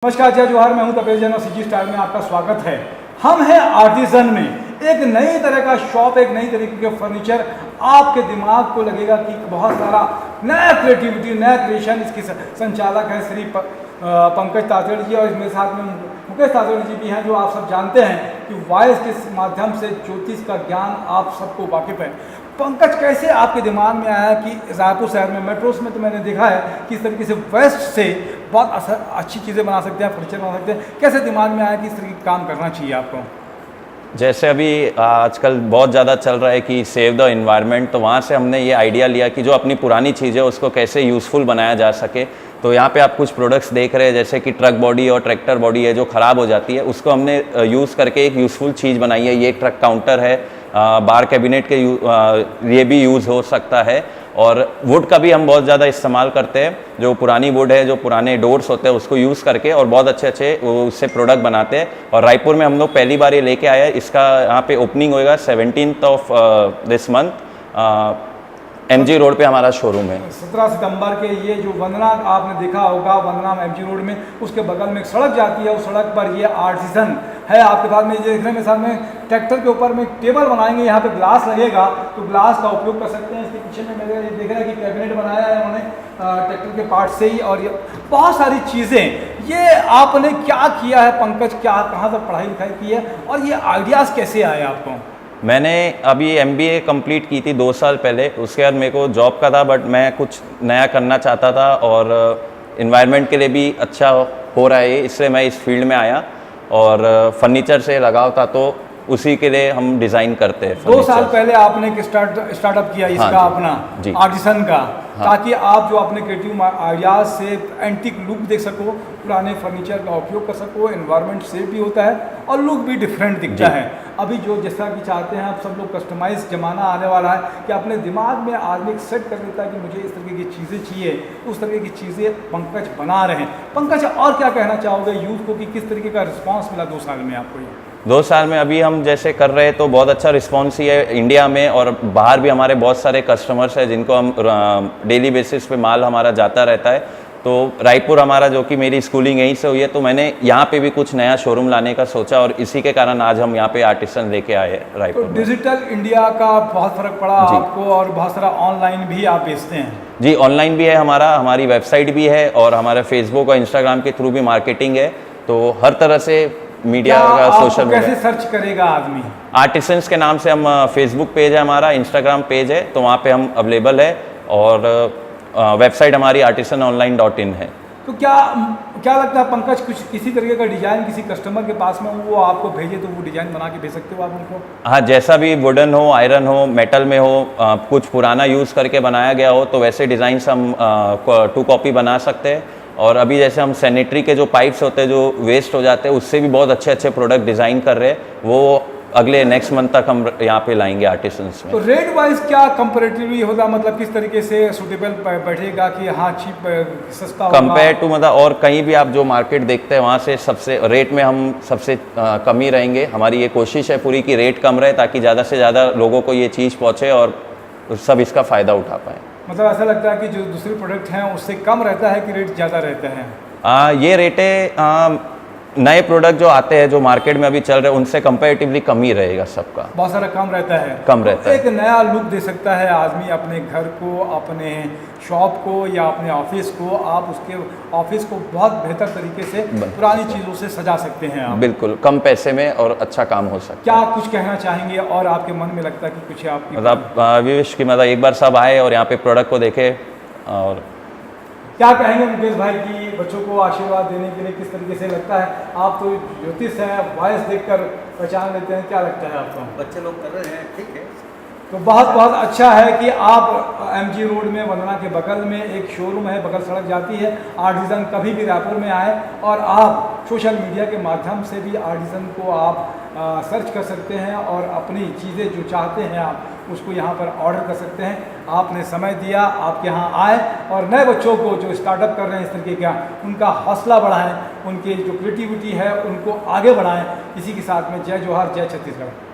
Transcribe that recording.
नमस्कार, जय जोहार। मैं हूं तपेश जैन और सीजी स्टाइल में आपका स्वागत है। हम हैं आर्टिजन में। एक नई तरह का शॉप, एक नई तरीके के फर्नीचर। आपके दिमाग को लगेगा कि बहुत सारा नया क्रिएटिविटी, नया क्रिएशन। इसकी संचालक है श्री पंकज तातेड़ जी, और मेरे साथ में मुकेश तातेड़ जी भी हैं, जो आप सब जानते हैं कि वॉइस के माध्यम से ज्योतिष का ज्ञान आप सबको वाकिफ़ है। पंकज, कैसे आपके दिमाग में आया कि रायपुर शहर में मेट्रोस में तो मैंने देखा है कि इस तरीके से वेस्ट से बहुत अच्छी चीज़ें बना सकते हैं, फर्नीचर बना सकते हैं। कैसे दिमाग में आया कि इस तरीके का काम करना चाहिए आपको? जैसे अभी आजकल बहुत ज़्यादा चल रहा है कि सेव द एनवायरनमेंट, तो वहाँ से हमने ये आइडिया लिया कि जो अपनी पुरानी चीज़ है उसको कैसे यूज़फुल बनाया जा सके। तो यहाँ पे आप कुछ प्रोडक्ट्स देख रहे हैं, जैसे कि ट्रक बॉडी और ट्रैक्टर बॉडी है जो ख़राब हो जाती है, उसको हमने यूज़ करके एक यूज़फुल चीज़ बनाई है। ये एक ट्रक काउंटर है, बार कैबिनेट के लिए भी यूज़ हो सकता है। और वुड का भी हम बहुत ज़्यादा इस्तेमाल करते हैं। जो पुरानी वुड है, जो पुराने डोर्स होते हैं, उसको यूज़ करके और बहुत अच्छे अच्छे उससे प्रोडक्ट बनाते हैं। और रायपुर में हम लोग पहली बार ये लेके आए हैं। इसका यहाँ पे ओपनिंग होएगा 17th of this month. MG road पे हमारा शोरूम है। 17 सितंबर के ये जो वंदना आपने देखा होगा, वंदना MG रोड में, उसके बगल में एक सड़क जाती है। उस सड़क पर ये आर्टिसन है आपके पास में। ये देखने में साथ में ट्रैक्टर के ऊपर में टेबल बनाएंगे, यहाँ पे ग्लास लगेगा, तो ग्लास का उपयोग कर सकते हैं। इसके पीछे में मेरे ये देख रहा है कि कैबिनेट बनाया है उन्होंने ट्रैक्टर के पार्ट से ही, और ये बहुत सारी चीज़ें। ये आपने क्या किया है पंकज? क्या कहाँ तक पढ़ाई लिखाई की है, और ये आइडियाज़ कैसे आए आपको? मैंने अभी MBA कंप्लीट की थी 2 साल पहले। उसके बाद मेरे को जॉब का था, बट मैं कुछ नया करना चाहता था और इन्वायरमेंट के लिए भी अच्छा हो रहा है, इसलिए मैं इस फील्ड में आया। और फर्नीचर से लगाव था, तो उसी के लिए हम डिज़ाइन करते हैं। 2 साल पहले आपने एक स्टार्टअप किया इसका, हाँ, अपना आर्टिसन का, हाँ। ताकि आप जो अपने क्रिएटिव आइडियाज से एंटीक लुक देख सको, पुराने फर्नीचर का उपयोग कर सको। एनवायरनमेंट सेफ भी होता है और लुक भी डिफरेंट दिखता है। अभी जो जैसा कि चाहते हैं आप सब लोग, कस्टमाइज ज़माना आने वाला है कि अपने दिमाग में आदमी सेट कर देता है कि मुझे इस तरीके की चीज़ें चाहिए, उस तरीके की चीज़ें पंकज बना रहे हैं। पंकज, और क्या कहना चाहोगे यूथ को कि किस तरीके का रिस्पॉन्स मिला 2 साल में आपको? ये 2 साल में अभी हम जैसे कर रहे हैं तो बहुत अच्छा रिस्पॉन्स ही है इंडिया में, और बाहर भी हमारे बहुत सारे कस्टमर्स हैं जिनको हम डेली बेसिस पे माल हमारा जाता रहता है। तो रायपुर हमारा, जो कि मेरी स्कूलिंग यहीं से हुई है, तो मैंने यहाँ पे भी कुछ नया शोरूम लाने का सोचा, और इसी के कारण आज हम यहाँ पे आर्टिसन लेके आए हैं रायपुर। तो डिजिटल इंडिया का बहुत फ़र्क पड़ा आपको, और बहुत सारा ऑनलाइन भी आप बेचते हैं? जी, ऑनलाइन भी है हमारी वेबसाइट भी है, और हमारा फेसबुक और इंस्टाग्राम के थ्रू भी मार्केटिंग है। तो हर तरह से मीडिया का, सोशल मीडिया। कैसे सर्च करेगा आदमी? आर्टिसंस के नाम से हम, फेसबुक पेज है हमारा, इंस्टाग्राम पेज है, तो वहाँ पे हम अवेलेबल है। और वेबसाइट हमारी artisanonline.in है। तो क्या लगता है पंकज, कुछ किसी तरीके का डिज़ाइन किसी कस्टमर के पास में वो आपको भेजे तो वो डिज़ाइन बना के भेज सकते हो आप उनको? हाँ, जैसा भी वुडन हो, आयरन हो, मेटल में हो, कुछ पुराना यूज़ करके बनाया गया हो, तो वैसे डिज़ाइंस हम 2 कॉपी बना सकते हैं। और अभी जैसे हम सैनिटरी के जो पाइप्स होते हैं जो वेस्ट हो जाते हैं, उससे भी बहुत अच्छे अच्छे प्रोडक्ट डिज़ाइन कर रहे हैं। वो अगले नेक्स्ट मंथ तक हम यहाँ पे लाएंगे आर्टिसंस में। तो रेट वाइज क्या कंपैरेटिवली होगा, मतलब किस तरीके से सूटेबल बैठेगा कि हाँ चीप सस्ता होगा कंपेयर टू, मतलब और कहीं भी आप जो मार्केट देखते हैं वहाँ से सबसे रेट में हम सबसे कम ही रहेंगे। हमारी ये कोशिश है पूरी कि रेट कम रहे, ताकि ज़्यादा से ज़्यादा लोगों को ये चीज़ पहुँचे और सब इसका फ़ायदा उठा पाएँ। मतलब ऐसा लगता है कि जो दूसरे प्रोडक्ट हैं उससे कम रहता है कि रेट ज़्यादा रहता है? ये रेटें नए प्रोडक्ट जो आते हैं, जो मार्केट में अभी चल रहे हैं, उनसे कंपैरेटिवली कम ही रहेगा सबका। बहुत सारा कम रहता है। कम रहता है। एक नया लुक दे सकता है आदमी अपने घर को, अपने शॉप को, या अपने ऑफिस को। आप उसके ऑफिस को बहुत बेहतर तरीके से पुरानी चीज़ों से सजा सकते हैं आप। बिल्कुल, कम पैसे में और अच्छा काम हो सकता है। क्या कुछ कहना चाहेंगे, और आपके मन में लगता है कि कुछ आपकी मतलब विश की, मतलब एक बार सब आए और यहाँ पे प्रोडक्ट को देखे। और क्या कहेंगे मुकेश भाई की बच्चों को आशीर्वाद देने के लिए? किस तरीके से लगता है? आप तो ज्योतिष हैं, वॉइस देखकर पहचान लेते हैं, क्या लगता है आपको? बच्चे लोग कर रहे हैं, ठीक है। तो बहुत बहुत अच्छा है कि आप MG रोड में, वंदना के बगल में एक शोरूम है, बगल सड़क जाती है। आर्टिसन कभी भी रायपुर में आए, और आप सोशल मीडिया के माध्यम से भी आर्टिसन को आप सर्च कर सकते हैं, और अपनी चीज़ें जो चाहते हैं आप उसको यहाँ पर ऑर्डर कर सकते हैं। आपने समय दिया, आपके यहाँ आए, और नए बच्चों को जो स्टार्टअप कर रहे हैं इस तरीके का, उनका हौसला बढ़ाएं, उनकी जो क्रिएटिविटी है उनको आगे बढ़ाएं। इसी के साथ में जय जोहार, जय छत्तीसगढ़।